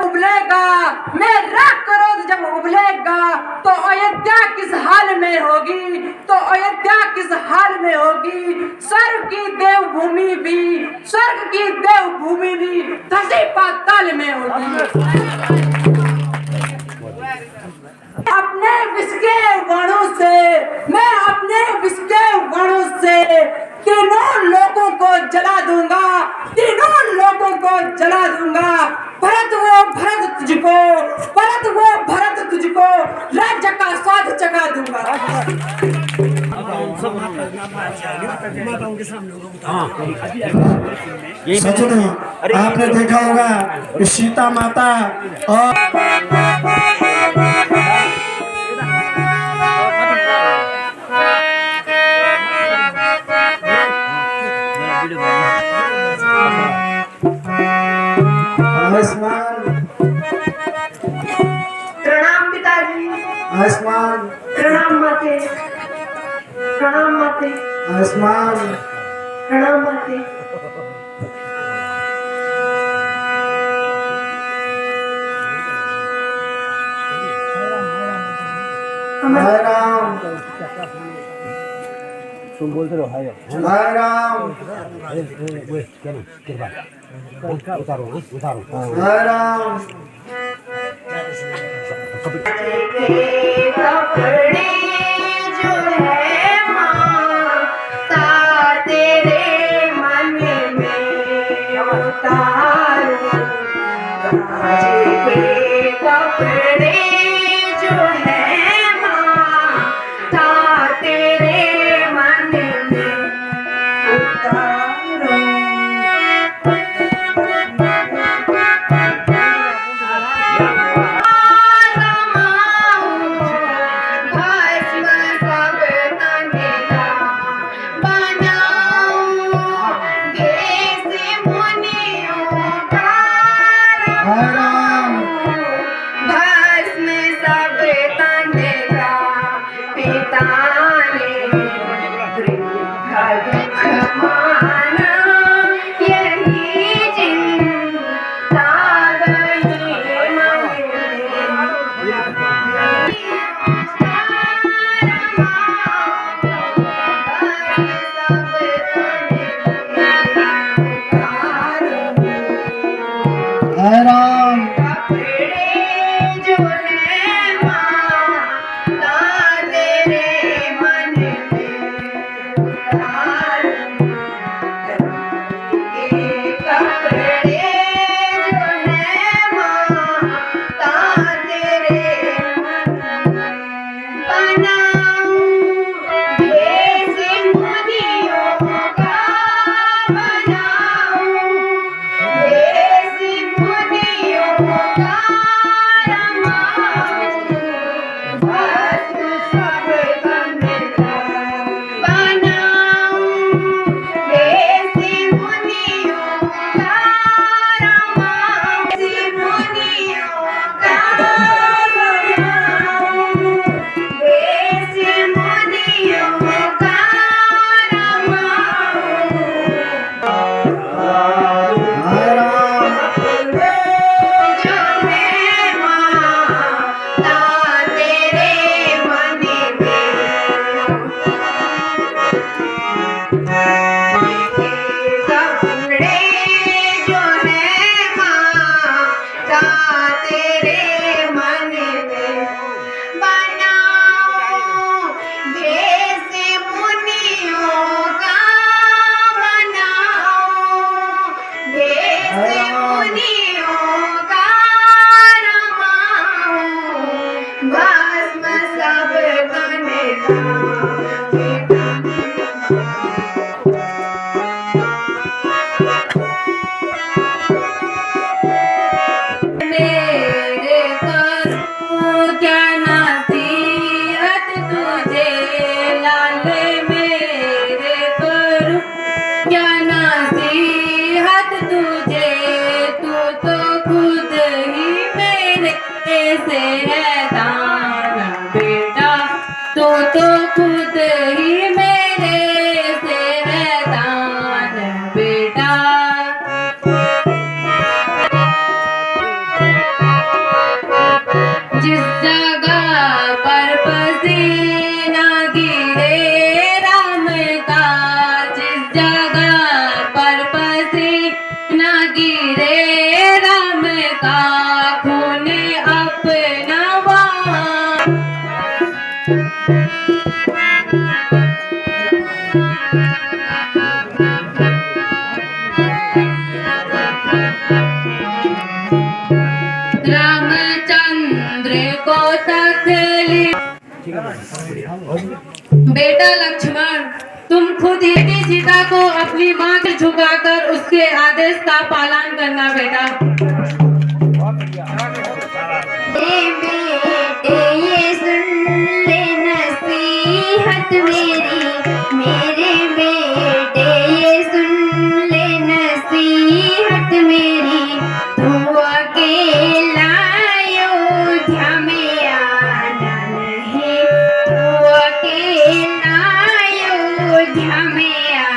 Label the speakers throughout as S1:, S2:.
S1: उबलेगा मेरा क्रोध जब उबलेगा तो अयोध्या किस हाल में होगी, तो अयोध्या किस हाल में होगी। स्वर्ग की देवभूमि भी, स्वर्ग की देवभूमि भी धसी पाताल में होगी। अपने विष के वणों से, मैं अपने विष के वणों से तीनों लोगों को जला दूंगा, तीनों लोगों को जला दूंगा। भरत वो भरत तुझको, भरत वो भरत तुझको राज्य का स्वाद चखा दूंगा।
S2: सचिन, आपने देखा होगा सीता माता और आयुष्मान
S1: प्रणाम पिताजी।
S2: आयुष्मान
S1: प्रणाम माते। प्रणाम माते।
S2: आयुष्मान
S1: प्रणाम माते।
S2: हाय राम
S3: तुम बोलते रहो हाय
S2: हाय राम
S3: क्या ना किरपा उतारो उतारो
S2: हाय राम
S1: कपड़े जो है माता तेरे मन में उतारो। आज के कपड़े जो है माता तेरे मन में उतारो।
S2: हाय राम हाय राम हाय राम
S1: मेरे करूं क्या नसीहत तुझे लाले मेरे करूं क्या नसीहत तुझे। तू तो खुद ही मेरे से है दान बेटा। तू तो खुद ही मेरे से है दान बेटा। जिस जगह पर पसीना गिरे राम का, जिस जगह पर पसीना गिरे राम का, खून अपना वहाँ रामचंद्र को तकलीफ। बेटा लक्ष्मण, तुम खुद ही सीता को अपनी मां के झुकाकर उसके आदेश का पालन करना बेटा।
S4: बेटे ये सुन ले नसीहत मेरी, मेरे बेटे ये सुन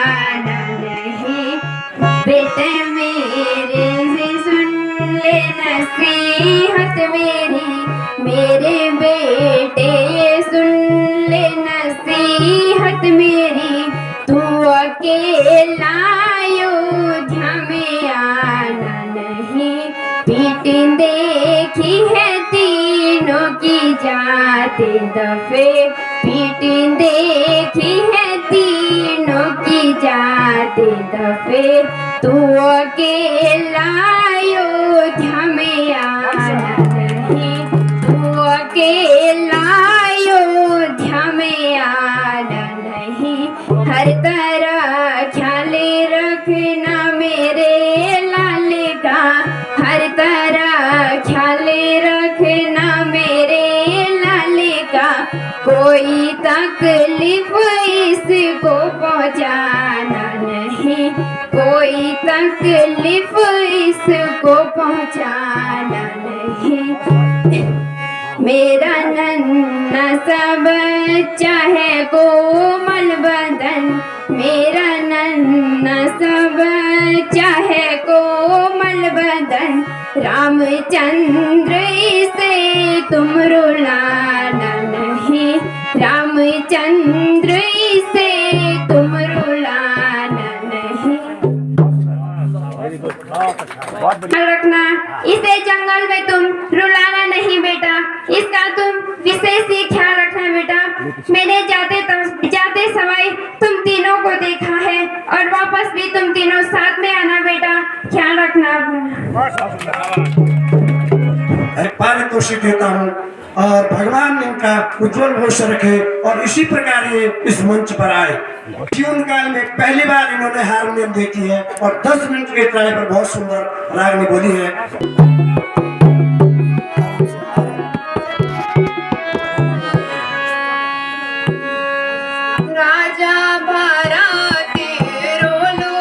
S4: आना नहीं। बेटे मेरे से सुन ले नसीहत मेरी, मेरे बेटे ये सुन ले नसीहत मेरी। तू अकेला अयोध्या में आना नहीं। पीठ देखी है तीनों की जाते दफे, पीठ देखी है तीनों की जाते दफे। तू अकेला अयोध्या में आना नहीं। तू अकेला अयोध्या में आना नहीं। हर तरह ख्याल रखना मेरे लाल का, हर तरह ख्याल रखना मेरे लाल का। कोई तकलीफ इसको पहुंचाना नहीं, कोई तकलीफ इसको पहुंचाना नहीं। मेरा नन्हा सा बच्चा है कोमल बदन, मेरा नन्हा सा बच्चा है कोमल बदन। रामचंद्र इसे तुम रुलाना नहीं, रामचंद्र इसे तुम रुलाना नहीं। ख्याल रखना, इसे जंगल में तुम रुलाना नहीं बेटा, इसका तुम विशेष ही ख्याल रखना बेटा। मैंने जाते समय तुम तीनों को देखा है और वापस भी तुम तीनों साथ में आना बेटा, ख्याल रखना अपना।
S2: पार कोशिश देता हूँ और भगवान इनका उज्जवल भविष्य रखे और इसी प्रकार ये इस मंच पर आए। जीवन काल में पहली बार इन्होंने हारमोनियम देखी है और 10 मिनट के ट्राई पर बहुत सुंदर रागनी बोली है।
S4: राजा भरा के रोलो